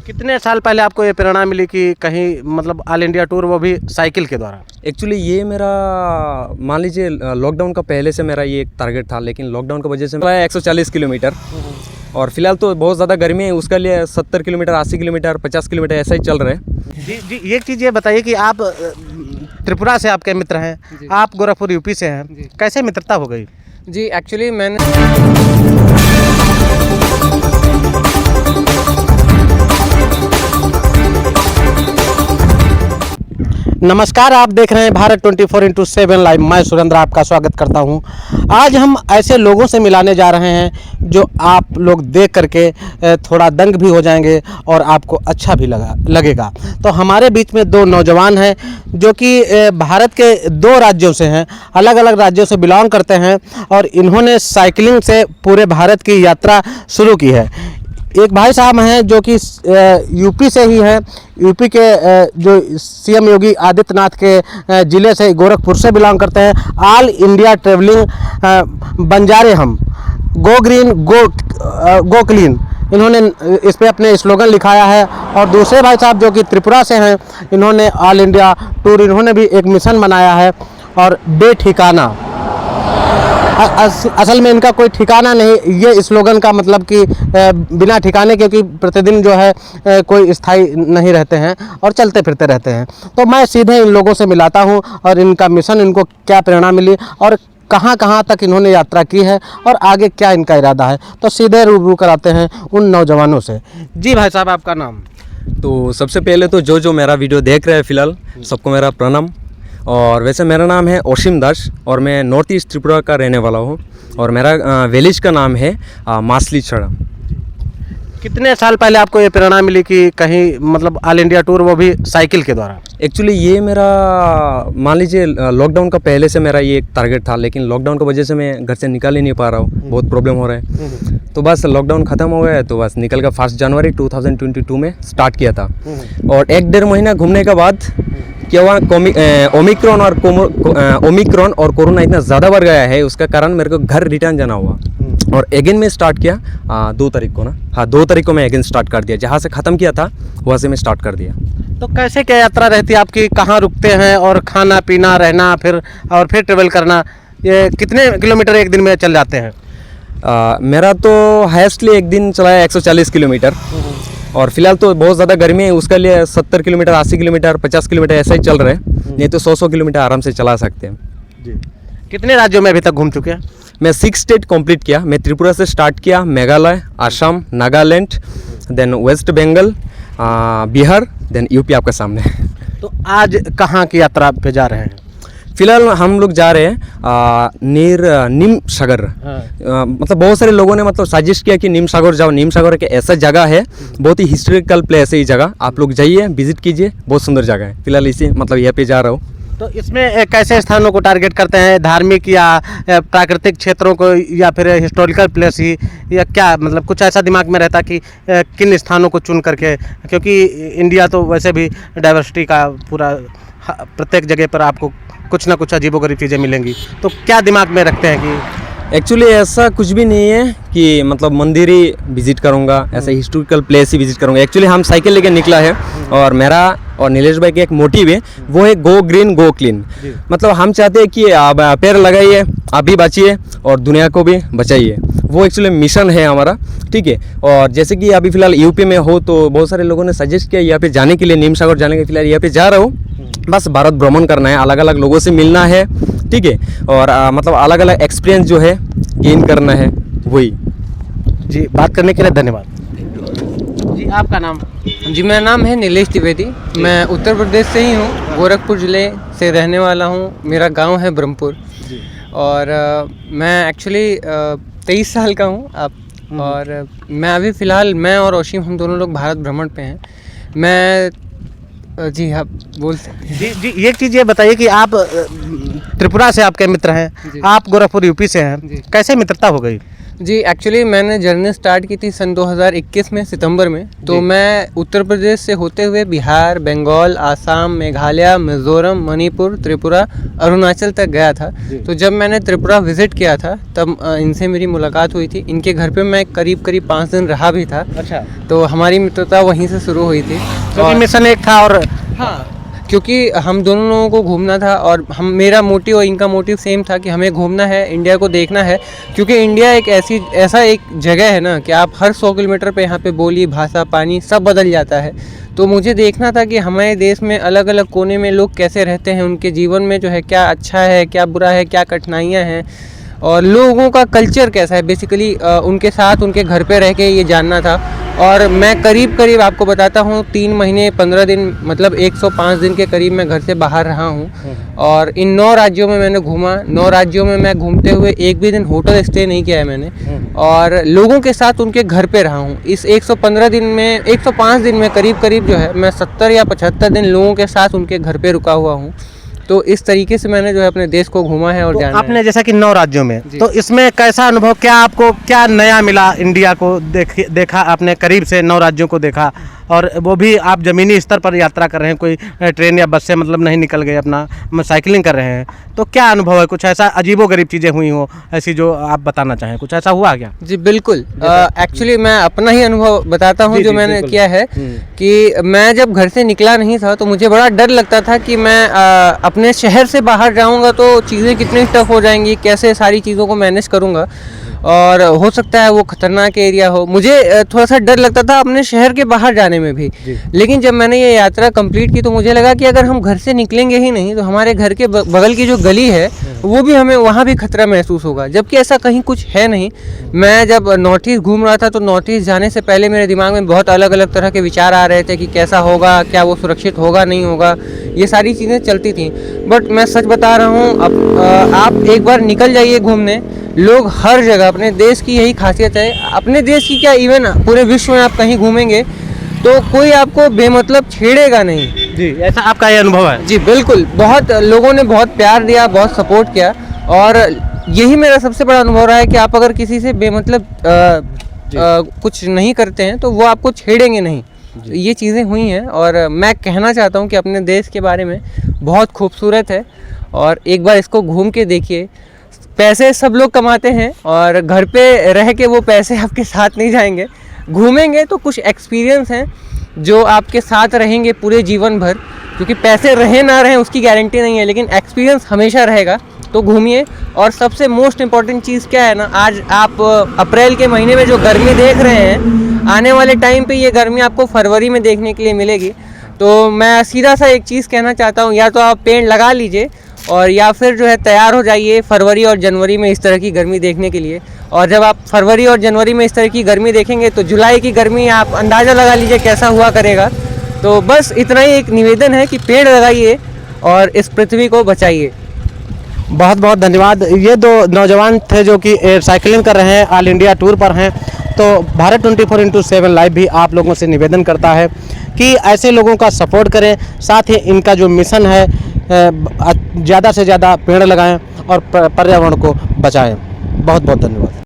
कितने साल पहले आपको ये प्रेरणा मिली कि कहीं मतलब ऑल इंडिया टूर, वो भी साइकिल के द्वारा? एक्चुअली ये मेरा मान लीजिए लॉकडाउन का पहले से मेरा ये एक टारगेट था, लेकिन लॉकडाउन की वजह से मेरा 140 किलोमीटर, और फिलहाल तो बहुत ज़्यादा गर्मी है, उसके लिए 70 किलोमीटर, 80 किलोमीटर, 50 किलोमीटर ऐसा ही चल रहा है। जी, एक चीज़ ये बताइए कि आप त्रिपुरा से आपके मित्र हैं, आप गोरखपुर यूपी से हैं, कैसे मित्रता हो गई? जी एक्चुअली मैंने नमस्कार, आप देख रहे हैं भारत 24/7 लाइव। मैं सुरेंद्र आपका स्वागत करता हूं। आज हम ऐसे लोगों से मिलाने जा रहे हैं जो आप लोग देख करके थोड़ा दंग भी हो जाएंगे और आपको अच्छा भी लगेगा। तो हमारे बीच में दो नौजवान हैं जो कि भारत के दो राज्यों से हैं, अलग अलग राज्यों से बिलोंग करते हैं, और इन्होंने साइकिलिंग से पूरे भारत की यात्रा शुरू की है। एक भाई साहब हैं जो कि यूपी से ही हैं, यूपी के जो सीएम योगी आदित्यनाथ के ज़िले से, गोरखपुर से बिलोंग करते हैं। ऑल इंडिया ट्रेवलिंग बंजारे हम, गो ग्रीन गो क्लीन, इन्होंने इस पे अपने स्लोगन लिखाया है। और दूसरे भाई साहब जो कि त्रिपुरा से हैं, इन्होंने ऑल इंडिया टूर, इन्होंने भी एक मिशन बनाया है, और बेठिकाना, असल में इनका कोई ठिकाना नहीं, ये स्लोगन का मतलब कि बिना ठिकाने, क्योंकि प्रतिदिन जो है कोई स्थायी नहीं रहते हैं और चलते फिरते रहते हैं। तो मैं सीधे इन लोगों से मिलाता हूं और इनका मिशन, इनको क्या प्रेरणा मिली और कहां कहां तक इन्होंने यात्रा की है और आगे क्या इनका इरादा है। तो सीधे रूबरू कराते हैं उन नौजवानों से। जी भाई साहब, आपका नाम? तो सबसे पहले तो जो मेरा वीडियो देख रहे हैं फिलहाल, सबको मेरा प्रणाम। और वैसे मेरा नाम है ओशिम दास और मैं नॉर्थ ईस्ट त्रिपुरा का रहने वाला हूँ, और मेरा विलेज का नाम है मासली छड़ा। कितने साल पहले आपको ये प्रेरणा मिली कि कहीं मतलब ऑल इंडिया टूर, वो भी साइकिल के द्वारा? एक्चुअली ये मेरा मान लीजिए लॉकडाउन का पहले से मेरा ये एक टारगेट था, लेकिन लॉकडाउन की वजह से मैं घर से निकल ही नहीं पा रहा हूँ, बहुत प्रॉब्लम हो रहा है। तो बस लॉकडाउन ख़त्म हो गया है, तो बस निकल कर 1 जनवरी 2022 में स्टार्ट किया था। और 1-1.5 महीना घूमने के बाद क्या हुआ, ओमिक्रॉन और कोरोना इतना ज़्यादा बढ़ गया है, उसका कारण मेरे को घर रिटर्न जाना हुआ। और अगेन में स्टार्ट किया 2 तारीख को ना, हाँ 2 तारीख को मैं अगेन स्टार्ट कर दिया, जहाँ से ख़त्म किया था वहाँ से मैं स्टार्ट कर दिया। तो कैसे क्या यात्रा रहती है आपकी, कहाँ रुकते हैं, और खाना पीना, रहना, फिर ट्रेवल करना, ये कितने किलोमीटर एक दिन में चल जाते हैं? मेरा तो हाईएस्टली एक दिन चला है 140 किलोमीटर, और फिलहाल तो बहुत ज़्यादा गर्मी है, उसके लिए 70 किलोमीटर, 80 किलोमीटर, 50 किलोमीटर ऐसा ही चल रहा है, नहीं तो 100 किलोमीटर आराम से चला सकते हैं। जी। कितने राज्यों में अभी तक घूम चुके हैं? मैं 6 स्टेट कंप्लीट किया। मैं त्रिपुरा से स्टार्ट किया, Meghalaya, Assam, Nagaland, then West Bengal, Bihar, then UP आपके सामने। तो आज कहाँ की यात्रा पे जा रहे हैं? फिलहाल हम लोग जा रहे हैं नीम सागर। मतलब बहुत सारे लोगों ने मतलब सजेस्ट किया कि नीम सागर जाओ। नीम सागर एक ऐसा जगह है, बहुत ही हिस्टोरिकल प्लेस है ये जगह, आप लोग जाइए, विजिट कीजिए, बहुत सुंदर जगह है। फिलहाल इसी मतलब यहाँ पे जा रहा हूँ। तो इसमें कैसे स्थानों को टारगेट करते हैं, धार्मिक या प्राकृतिक क्षेत्रों को, या फिर हिस्टोरिकल प्लेस ही, या क्या मतलब कुछ ऐसा दिमाग में रहता कि किन स्थानों को चुन करके, क्योंकि इंडिया तो वैसे भी डाइवर्सिटी का पूरा, प्रत्येक जगह पर आपको कुछ ना कुछ अजीबोगरीब चीज़ें मिलेंगी, तो क्या दिमाग में रखते हैं कि? एक्चुअली ऐसा कुछ भी नहीं है कि मतलब मंदिर ही विजिट करूंगा, ऐसा हिस्टोरिकल प्लेस ही विजिट करूंगा। एक्चुअली हम साइकिल लेके निकला है, और मेरा और नीलेश भाई का एक मोटिव है, वो है गो ग्रीन गो क्लीन। मतलब हम चाहते हैं कि आप पेड़ लगाइए, आप भी बचिए और दुनिया को भी बचाइए, वो एक्चुअली मिशन है हमारा, ठीक है। और जैसे कि अभी फिलहाल यूपी में हो, तो बहुत सारे लोगों ने सजेस्ट किया यहाँ पे जाने के लिए, नीम सागर जाने के, फिलहाल यहाँ पे जा रहा हूँ। बस भारत भ्रमण करना है, अलग अलग लोगों से मिलना है, ठीक है, और मतलब अलग अलग एक्सपीरियंस जो है गेन करना है, वही। जी, बात करने के लिए धन्यवाद। जी, आपका नाम? जी मेरा नाम है नीलेश द्विवेदी, मैं उत्तर प्रदेश से ही हूँ, गोरखपुर ज़िले से रहने वाला हूँ। मेरा गांव है ब्रह्मपुर, और मैं एक्चुअली 23 साल का हूँ अब, और मैं अभी फ़िलहाल, मैं और ओशिम, हम दोनों लोग भारत भ्रमण पे हैं। मैं जी हाँ बोल सकते हैं। जी, एक चीज़ ये बताइए कि आप त्रिपुरा से आपके मित्र हैं, जी। आप गोरखपुर यूपी से हैं, जी। कैसे मित्रता हो गई? जी, एक्चुअली मैंने जर्नी स्टार्ट की थी सन 2021 में सितंबर में। तो जी। मैं उत्तर प्रदेश से होते हुए बिहार, बंगाल, आसाम, मेघालय, मिज़ोरम, मणिपुर, त्रिपुरा, अरुणाचल तक गया था। जी। तो जब मैंने त्रिपुरा विज़िट किया था तब इनसे मेरी मुलाकात हुई थी। इनके घर पे मैं करीब 5 दिन रहा भी था। अच्छा, तो हमारी मित्रता वहीं से शुरू हुई थी। क्योंकि मिशन एक था और हाँ, क्योंकि हम दोनों लोगों को घूमना था और हम मेरा मोटिव और इनका मोटिव सेम था कि हमें घूमना है, इंडिया को देखना है। क्योंकि इंडिया एक ऐसा एक जगह है ना कि आप हर 100 किलोमीटर पे यहाँ पे बोली, भाषा, पानी सब बदल जाता है। तो मुझे देखना था कि हमारे देश में अलग अलग कोने में लोग कैसे रहते हैं, उनके जीवन में जो है क्या अच्छा है, क्या बुरा है, क्या कठिनाइयाँ हैं और लोगों का कल्चर कैसा है। बेसिकली उनके साथ उनके घर पे रह के ये जानना था। और मैं करीब आपको बताता हूँ 3 महीने 15 दिन मतलब 105 दिन के करीब मैं घर से बाहर रहा हूँ। और इन 9 राज्यों में मैंने घूमा। 9 राज्यों में मैं घूमते हुए एक भी दिन होटल स्टे नहीं किया है मैंने। और लोगों के साथ उनके घर पे रहा हूँ। इस 115 दिन में 105 दिन में करीब जो है मैं 70 या 75 दिन लोगों के साथ उनके घर पे रुका हुआ हूँ। तो इस तरीके से मैंने जो है अपने देश को घूमा है और तो जाना है। आपने जैसा कि 9 राज्यों में, जी। तो इसमें कैसा अनुभव, क्या आपको क्या नया मिला? इंडिया को देखा आपने करीब से, 9 राज्यों को देखा और वो भी आप ज़मीनी स्तर पर यात्रा कर रहे हैं, कोई ट्रेन या बस से मतलब नहीं निकल गए, अपना साइकिलिंग कर रहे हैं। तो क्या अनुभव है? कुछ ऐसा अजीबोगरीब चीज़ें हुई हो ऐसी जो आप बताना चाहें, कुछ ऐसा हुआ क्या? जी बिल्कुल। एक्चुअली मैं अपना ही अनुभव बताता हूँ जी, जो जी, मैंने बिल्कुल। किया है कि मैं जब घर से निकला नहीं था तो मुझे बड़ा डर लगता था कि मैं अपने शहर से बाहर जाऊँगा तो चीज़ें कितनी टफ हो जाएंगी, कैसे सारी चीज़ों को मैनेज करूँगा और हो सकता है वो खतरनाक एरिया हो। मुझे थोड़ा सा डर लगता था अपने शहर के बाहर जाने में भी। लेकिन जब मैंने ये यात्रा कंप्लीट की तो मुझे लगा कि अगर हम घर से निकलेंगे ही नहीं तो हमारे घर के बगल की जो गली है वो भी हमें वहाँ भी खतरा महसूस होगा, जबकि ऐसा कहीं कुछ है नहीं। मैं जब नॉर्थ ईस्ट घूम रहा था तो नॉर्थ ईस्ट जाने से पहले मेरे दिमाग में बहुत अलग अलग तरह के विचार आ रहे थे कि कैसा होगा, क्या वो सुरक्षित होगा नहीं होगा, ये सारी चीज़ें चलती थी। बट मैं सच बता रहा हूँ, अब आप एक बार निकल जाइए घूमने, लोग हर जगह, अपने देश की यही खासियत है, अपने देश की क्या इवन पूरे विश्व में आप कहीं घूमेंगे तो कोई आपको बेमतलब छेड़ेगा नहीं। जी, ऐसा आपका ये अनुभव है? जी बिल्कुल, बहुत लोगों ने बहुत प्यार दिया, बहुत सपोर्ट किया और यही मेरा सबसे बड़ा अनुभव रहा है कि आप अगर किसी से बेमतलब कुछ नहीं करते हैं तो वो आपको छेड़ेंगे नहीं। तो ये चीज़ें हुई हैं और मैं कहना चाहता हूँ कि अपने देश के बारे में बहुत खूबसूरत है और एक बार इसको घूम के देखिए। पैसे सब लोग कमाते हैं और घर पे रह के वो पैसे आपके साथ नहीं जाएंगे। घूमेंगे तो कुछ एक्सपीरियंस हैं जो आपके साथ रहेंगे पूरे जीवन भर, क्योंकि पैसे रहे ना रहें उसकी गारंटी नहीं है, लेकिन एक्सपीरियंस हमेशा रहेगा। तो घूमिए। और सबसे मोस्ट इम्पॉर्टेंट चीज़ क्या है ना, आज आप अप्रैल के महीने में जो गर्मी देख रहे हैं, आने वाले टाइम पे ये गर्मी आपको फरवरी में देखने के लिए मिलेगी। तो मैं सीधा सा एक चीज़ कहना चाहता हूँ, या तो आप पेड़ लगा लीजिए और या फिर जो है तैयार हो जाइए फरवरी और जनवरी में इस तरह की गर्मी देखने के लिए। और जब आप फरवरी और जनवरी में इस तरह की गर्मी देखेंगे तो जुलाई की गर्मी आप अंदाज़ा लगा लीजिए कैसा हुआ करेगा। तो बस इतना ही एक निवेदन है कि पेड़ लगाइए और इस पृथ्वी को बचाइए। बहुत बहुत धन्यवाद। ये 2 नौजवान थे जो कि साइकिलिंग कर रहे हैं, ऑल इंडिया टूर पर हैं। तो भारत 24/7 लाइव भी आप लोगों से निवेदन करता है कि ऐसे लोगों का सपोर्ट करें, साथ ही इनका जो मिशन है ज़्यादा से ज़्यादा पेड़ लगाएं और पर्यावरण को बचाएं। बहुत बहुत धन्यवाद।